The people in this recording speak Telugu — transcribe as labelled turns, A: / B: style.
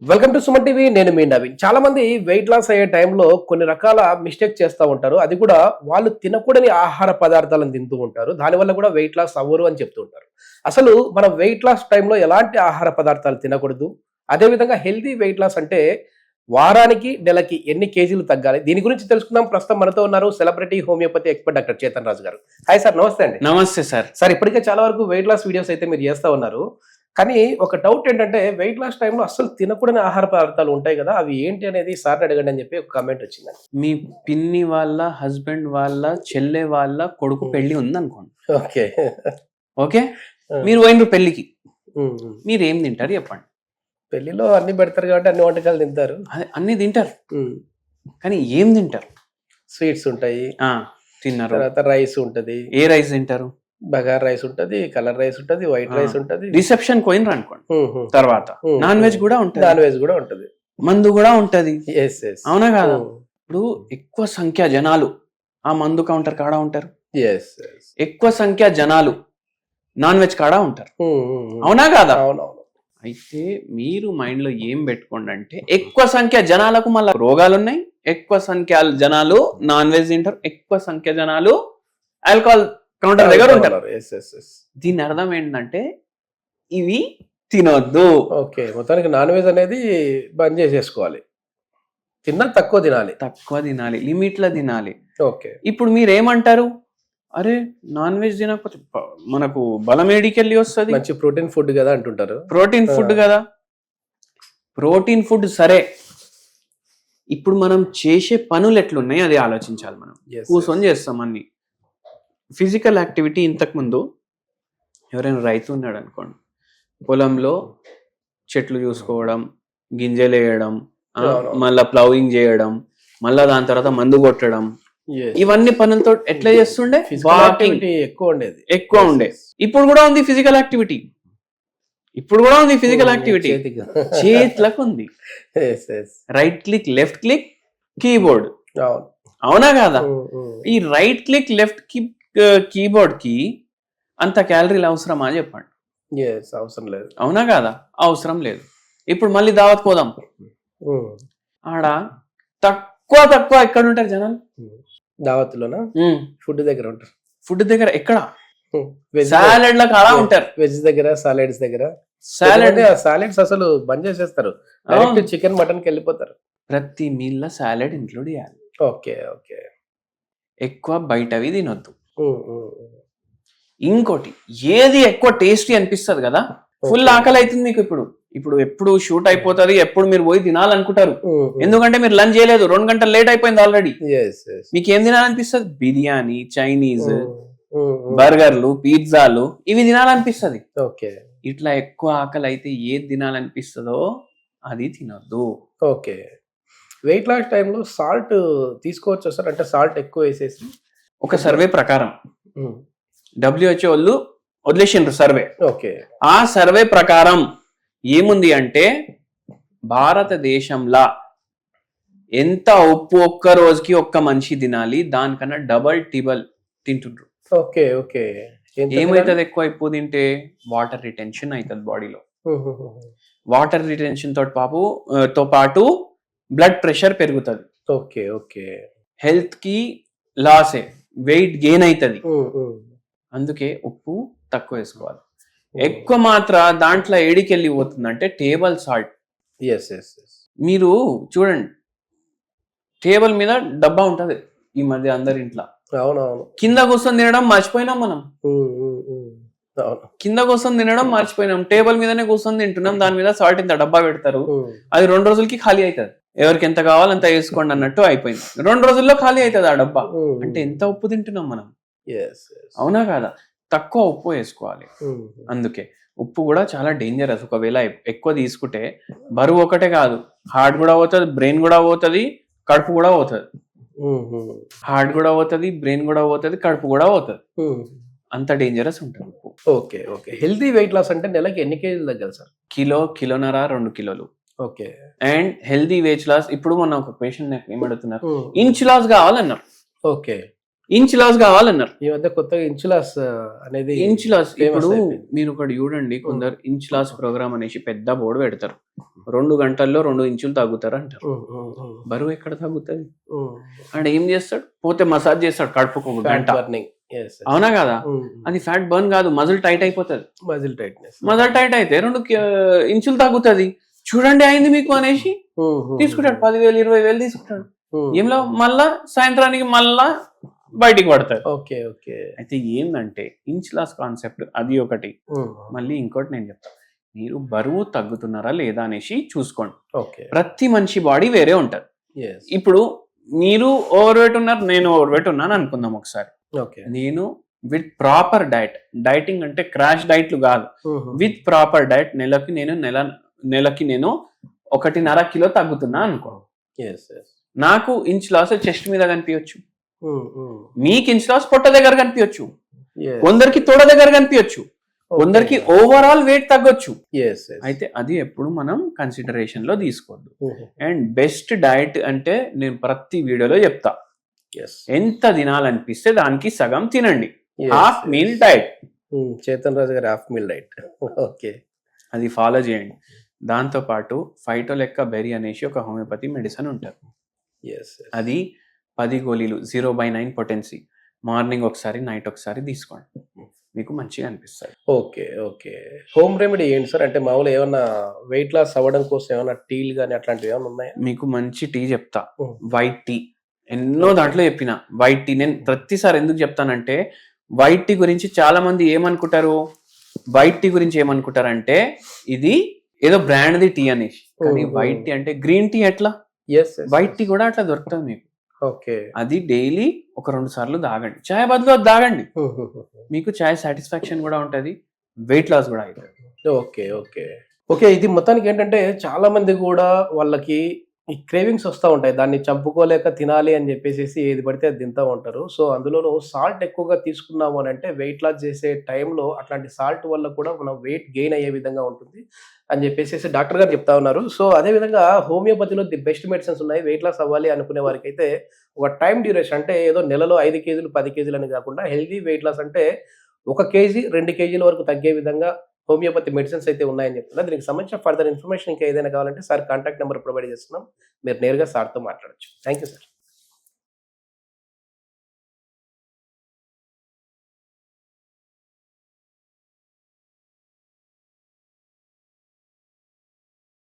A: Welcome to Suman TV. నేను మీ నవీన్. చాలా మంది వెయిట్ లాస్ అయ్యే టైంలో కొన్ని రకాల మిస్టేక్ చేస్తూ ఉంటారు. అది కూడా వాళ్ళు తినకూడని ఆహార పదార్థాలను తింటూ ఉంటారు. దానివల్ల కూడా వెయిట్ లాస్ అవ్వరు అని చెప్తూ ఉంటారు. అసలు మనం వెయిట్ లాస్ టైంలో ఎలాంటి ఆహార పదార్థాలు తినకూడదు, అదేవిధంగా హెల్తీ వెయిట్ లాస్ అంటే వారానికి నెలకి ఎన్ని కేజీలు తగ్గాలి, దీని గురించి తెలుసుకుందాం. ప్రస్తుతం మనతో ఉన్నారు celebrity homeopathy expert doctor Chetan Raju గారు. హాయ్ సార్, నమస్తే అండి.
B: నమస్తే సార్.
A: సార్, ఇప్పటికే చాలా వరకు వెయిట్ లాస్ వీడియోస్ అయితే మీరు చేస్తూ ఉన్నారు. కానీ ఒక డౌట్ ఏంటంటే వెయిట్ లాస్ టైంలో అసలు తినకూడని ఆహార పదార్థాలు ఉంటాయి కదా, అవి ఏంటి అనేది సార్ అడగండి అని చెప్పి ఒక కామెంట్ వచ్చిందండి.
B: మీ పిన్ని వాళ్ళ హస్బెండ్ వాళ్ళ చెల్లె వాళ్ళ కొడుకు పెళ్లి ఉంది అనుకోండి.
A: ఓకే
B: ఓకే, మీరు పోయినరు పెళ్లికి, మీరు ఏం తింటారు చెప్పండి.
A: పెళ్లిలో అన్ని పెడతారు కాబట్టి అన్ని వంటకాలు తింటారు.
B: అదే అన్ని తింటారు, కానీ ఏం తింటారు?
A: స్వీట్స్ ఉంటాయి,
B: తిన్నారు.
A: తర్వాత రైస్ ఉంటది.
B: ఏ రైస్ తింటారు?
A: బగార్ రైస్ ఉంటది, కలర్ రైస్ ఉంటది, వైట్ రైస్ ఉంటది.
B: రిసెప్షన్ పోయినరు అనుకోండి, తర్వాత నాన్ వెజ్ కూడా ఉంటది,
A: నాన్ వెజ్ కూడా ఉంటది,
B: మందు కూడా ఉంటది.
A: ఎస్ ఎస్,
B: అవునా కాదా? ఇప్పుడు ఎక్కువ సంఖ్య జనాలు ఆ మందు కౌంటర్ కాడ ఉంటారు,
A: ఎస్ ఎస్,
B: ఎక్కువ సంఖ్య జనాలు నాన్ వెజ్ కాడ ఉంటారు. అవునా కాదా?
A: అవునవును.
B: అయితే మీరు మైండ్ లో ఏం పెట్టుకోండి అంటే, ఎక్కువ సంఖ్య జనాలకు మళ్ళీ రోగాలు ఉన్నాయి, ఎక్కువ సంఖ్య జనాలు నాన్ వెజ్ తింటారు, ఎక్కువ సంఖ్య జనాలు ఆల్కహాల్ కౌంటర్ దగ్గర ఉంటారు. దీని అర్థం ఏంటంటే ఇవి తినొద్దు.
A: ఓకే, మొత్తానికి నాన్ వెజ్ అనేది బంద్ చేసేసుకోవాలి, తిన్నా తక్కువ తినాలి,
B: తక్కువ తినాలి, లిమిట్ లో తినాలి.
A: ఓకే,
B: ఇప్పుడు మీరు ఏమంటారు? అరే నాన్ వెజ్ తినకపోతే మనకు బలం ఏడికెళ్ళి వస్తుంది,
A: మంచి ప్రోటీన్ ఫుడ్ కదా అంటుంటారు.
B: ప్రోటీన్ ఫుడ్ కదా, ప్రోటీన్ ఫుడ్ సరే. ఇప్పుడు మనం చేసే పనులు ఎట్లున్నాయి అది ఆలోచించాలి. మనం కూర్చొని చేస్తాం అన్ని ఫిజికల్ యాక్టివిటీ. ఇంతకు ముందు ఎవరైనా రైతు ఉన్నాడు అనుకోండి, పొలంలో చెట్లు చూసుకోవడం, గింజలు వేయడం, మళ్ళా ప్లౌయింగ్ చేయడం, మళ్ళా దాని తర్వాత మందు కొట్టడం, ఇవన్నీ పనులతో ఎట్లా చేస్తుండే? వాకింగ్ ఎక్కువ ఉండే. ఇప్పుడు కూడా ఉంది ఫిజికల్ యాక్టివిటీ, ఇప్పుడు కూడా ఉంది ఫిజికల్ యాక్టివిటీ, చేతులకు ఉంది. Right click, left click, keyboard. అవునా కాదా? ఈ రైట్ క్లిక్, లెఫ్ట్ కీబోర్డ్ కి అంత క్యాలరీలు అవసరమా చెప్పండి?
A: అవసరం లేదు.
B: అవునా కాదా? అవసరం లేదు. ఇప్పుడు మళ్ళీ దావత్ పోదాం, ఆడ తక్కువ ఎక్కడ ఉంటారు జనాలు?
A: దావత్లోనా? ఫుడ్ దగ్గర ఉంటారు.
B: ఫుడ్ దగ్గర ఎక్కడ? సాలెడ్ల కాడ ఉంటారు,
A: వెజ్ దగ్గర, సాలెడ్స్ దగ్గర. సాలెడ్స్ అసలు బంద్ చేసేస్తారు, డైరెక్ట్ చికెన్ మటన్ కి వెళ్ళిపోతారు.
B: ప్రతి మీల్ లో సాలెడ్ ఇంక్లూడ్ చేయాలి.
A: ఓకే ఓకే,
B: ఎక్కువ బయటవి తినొద్దు. ఇంకోటి, ఏది ఎక్కువ టేస్టీ అనిపిస్తుంది కదా, ఫుల్ ఆకలి అవుతుంది మీకు. ఇప్పుడు ఎప్పుడు షూట్ అయిపోతుంది, ఎప్పుడు మీరు పోయి తినాలనుకుంటారు, ఎందుకంటే మీరు లంచ్ చేయలేదు, 2 గంటలు లేట్ అయిపోయింది ఆల్రెడీ. మీకు ఏం తినాలనిపిస్తుంది? బిర్యానీ, చైనీస్, బర్గర్లు, పిజ్జాలు, ఇవి తినాలనిపిస్తుంది. ఇట్లా ఎక్కువ ఆకలి అయితే ఏది తినాలనిపిస్తుందో అది తినొద్దు.
A: ఓకే, వెయిట్ లాస్ టైంలో సాల్ట్ తీసుకోవచ్చు సార్? అంటే సాల్ట్ ఎక్కువ వేసేసి
B: ఒక సర్వే ప్రకారం WHO వాళ్ళు వదిలేసిండ్రు సర్వే.
A: ఓకే,
B: ఆ సర్వే ప్రకారం ఏముంది అంటే, భారతదేశంలో ఎంత ఉప్పు ఒక్క రోజుకి ఒక్క మనిషి తినాలి, దానికన్నా డబల్ టిబల్ తింటుండ్రు.
A: ఓకే ఓకే,
B: ఏమైతుంది ఎక్కువ ఉప్పు తింటే? వాటర్ రిటెన్షన్ అవుతుంది బాడీలో. వాటర్ రిటెన్షన్ తో పాటు బ్లడ్ ప్రెషర్ పెరుగుతుంది.
A: ఓకే ఓకే,
B: హెల్త్ కి లాసే, వెయిట్ గెయిన్ అవుతుంది. అందుకే ఉప్పు తక్కువ వేసుకోవాలి. ఎక్కువ మాత్ర దాంట్లో ఏడికెళ్ళి పోతుందంటే టేబుల్ సాల్ట్. మీరు చూడండి, టేబుల్ మీద డబ్బా ఉంటది ఈ మధ్య అందరి ఇంట్లో.
A: అవునవును,
B: కింద కూర్చొని తినడం మర్చిపోయినాం మనం. కింద కూర్చొని తినడం మర్చిపోయినాం, టేబుల్ మీదనే కూర్చొని తింటున్నాం. దాని మీద సాల్ట్ ఇంత డబ్బా పెడతారు, అది 2 రోజులకి ఖాళీ అవుతుంది. ఎవరికి ఎంత కావాలో అంత వేసుకోండి అన్నట్టు అయిపోయింది. 2 రోజుల్లో ఖాళీ అవుతుంది ఆ డబ్బా. అంటే ఎంత ఉప్పు తింటున్నాం మనం. అవునా కాదా? తక్కువ ఉప్పు వేసుకోవాలి. అందుకే ఉప్పు కూడా చాలా డేంజరస్. ఒకవేళ ఎక్కువ తీసుకుంటే బరువు ఒకటే కాదు, హార్ట్ కూడా పోతుంది, బ్రెయిన్ కూడా పోతుంది, కడుపు కూడా పోతుంది. హార్ట్ కూడా పోతుంది, బ్రెయిన్ కూడా పోతుంది, కడుపు కూడా పోతుంది. అంత డేంజరస్ ఉంటుంది ఉప్పు.
A: Okay okay, healthy weight loss అంటే నెలకి ఎన్ని కేజీలు తగ్గాలి సార్?
B: కిలోన్నర 2 కిలోలు.
A: Okay,
B: and healthy weight loss, ఇప్పుడు మొన్న ఒక పేషెంట్ నాకు ఏమడుతున్నారు, ఇంచ్ లాస్ కావాలన్నారు.
A: ఓకే,
B: ఇంచ్ లాస్ కావాలన్నారు.
A: ఈ మధ్య కొత్తగా ఇంచ్ లాస్ అనేది,
B: ఇంచ్ లాస్ ఇప్పుడు మీరు ఒకటి చూడండి, కొందరు ఇంచ్ లాస్ ప్రోగ్రామ్ అనేసి పెద్ద బోర్డు పెడతారు, 2 గంటల్లో 2 ఇంచులు తగ్గుతారు అంటారు. బరువు ఎక్కడ తగ్గుతుంది? అంటే ఏం చేస్తాడు, పోతే మసాజ్ చేస్తాడు కడుపుకు 1 గంట. అవునా కదా? అది ఫ్యాట్ బర్న్ కాదు, మజిల్ టైట్ అయిపోతుంది. మజిల్ టైట్ అయితే 2 ఇంచులు తగ్గుతుంది, చూడండి అయింది మీకు అనేసి తీసుకుంటాడు. 10,000 20,000 తీసుకుంటాడు. ఏంలో మళ్ళా సాయంత్రానికి మళ్ళా బయటికి పడతాడు.
A: Okay okay.
B: అయితే ఏంటంటే ఇంచ్ లాస్ కాన్సెప్ట్ అది ఒకటి. మళ్ళీ ఇంకోటి నేను చెప్తాను, మీరు బరువు తగ్గుతున్నారా లేదా అనేసి చూసుకోండి. ప్రతి మనిషి బాడీ వేరే ఉంటది. ఇప్పుడు మీరు ఓవర్ వెయిట్ ఉన్నారు, నేను ఓవర్ వెయిట్ ఉన్నాను అనుకుందాం ఒకసారి. నేను విత్ ప్రాపర్ డైటింగ్ అంటే క్రాష్ డైట్లు కాదు, విత్ ప్రాపర్ డైట్ నెలకి నేను 1.5 కిలో తగ్గుతున్నా అనుకో. నాకు ఇంచ్ లాస్ చెస్ట్ మీద కనిపించచ్చు, మీకు ఇంచ్ లాస్ పొట్ట దగ్గర కనిపించచ్చు, కొందరికి తొడ దగ్గర కనిపించచ్చు, కొందరికి ఓవరాల్ వెయిట్ తగ్గొచ్చు. అయితే అది ఎప్పుడు మనం కన్సిడరేషన్ లో తీసుకోవద్దు. అండ్ బెస్ట్ డైట్ అంటే నేను ప్రతి వీడియోలో చెప్తా, ఎంత తినాలనిపిస్తే దానికి సగం తినండి. హాఫ్ మీల్ డైట్,
A: చేతన్ రాజు గారి హాఫ్ మీల్ డైట్. ఓకే,
B: అది ఫాలో చేయండి. దాంతో పాటు ఫైటోలెక్క బెర్రీ అనేసి ఒక హోమియోపతి మెడిసిన్ ఉంటుంది. అది 10 గోళీలు 0/9 పొటెన్సీ, మార్నింగ్ ఒకసారి నైట్ ఒకసారి తీసుకోండి, మీకు మంచిగా అనిపిస్తుంది.
A: Okay okay. హోమ్ రెమెడీ ఏంటి సార్? అంటే మామూలు ఏమన్నా వెయిట్ లాస్ అవ్వడం కోసం ఏమన్నా టీలు కానీ అట్లాంటివి ఏమైనా ఉన్నాయా?
B: మీకు మంచి టీ చెప్తా, వైట్ టీ. ఎన్నో దాంట్లో చెప్పిన వైట్ టీ. నేను ప్రతిసారి ఎందుకు చెప్తానంటే, వైట్ టీ గురించి చాలా మంది ఏమనుకుంటారు, అంటే ఇది ఏదో బ్రాండ్ది టీ అనేసి. కానీ వైట్ టీ అంటే గ్రీన్ టీ ఎట్లా, వైట్ టీ కూడా అట్లా దొరుకుతుంది మీకు.
A: ఓకే,
B: అది డైలీ 1-2 సార్లు తాగండి, చాయ్ బదులు అది తాగండి, మీకు చాయ్ సాటిస్ఫాక్షన్ కూడా ఉంటది, వెయిట్ లాస్ కూడా అవుతుంది.
A: Okay okay okay. ఇది మొత్తానికి ఏంటంటే చాలా మంది కూడా వాళ్ళకి ఈ క్రేవింగ్స్ వస్తూ ఉంటాయి, దాన్ని చంపుకోలేక తినాలి అని చెప్పేసి ఏది పడితే అది తింటూ ఉంటారు. సో అందులోనూ సాల్ట్ ఎక్కువగా తీసుకున్నాము అని అంటే వెయిట్ లాస్ చేసే టైంలో అట్లాంటి సాల్ట్ వల్ల కూడా మనం వెయిట్ గెయిన్ అయ్యే విధంగా ఉంటుంది అని చెప్పేసి డాక్టర్ గారు చెప్తా ఉన్నారు. సో అదేవిధంగా హోమియోపతిలో ది బెస్ట్ మెడిసిన్స్ ఉన్నాయి. వెయిట్ లాస్ అవ్వాలి అనుకునే వారికి అయితే ఒక టైం డ్యూరేషన్, అంటే ఏదో నెలలో 5 కేజీలు 10 కేజీలు అని కాకుండా హెల్దీ వెయిట్ లాస్ అంటే 1 కేజీ 2 కేజీల వరకు తగ్గే విధంగా హోమియోపతి మెడిసిన్స్ అయితే ఉన్నాయని చెప్తున్నారు. దీనికి సంబంధించిన ఫర్దర్ ఇన్ఫర్మేషన్ ఇంకా ఏదైనా కావాలంటే సార్ కాంటాక్ట్ నెంబర్ ప్రొవైడ్ చేస్తున్నాం, మీరు నేరుగా సార్తో మాట్లాడచ్చు. Thank you sir.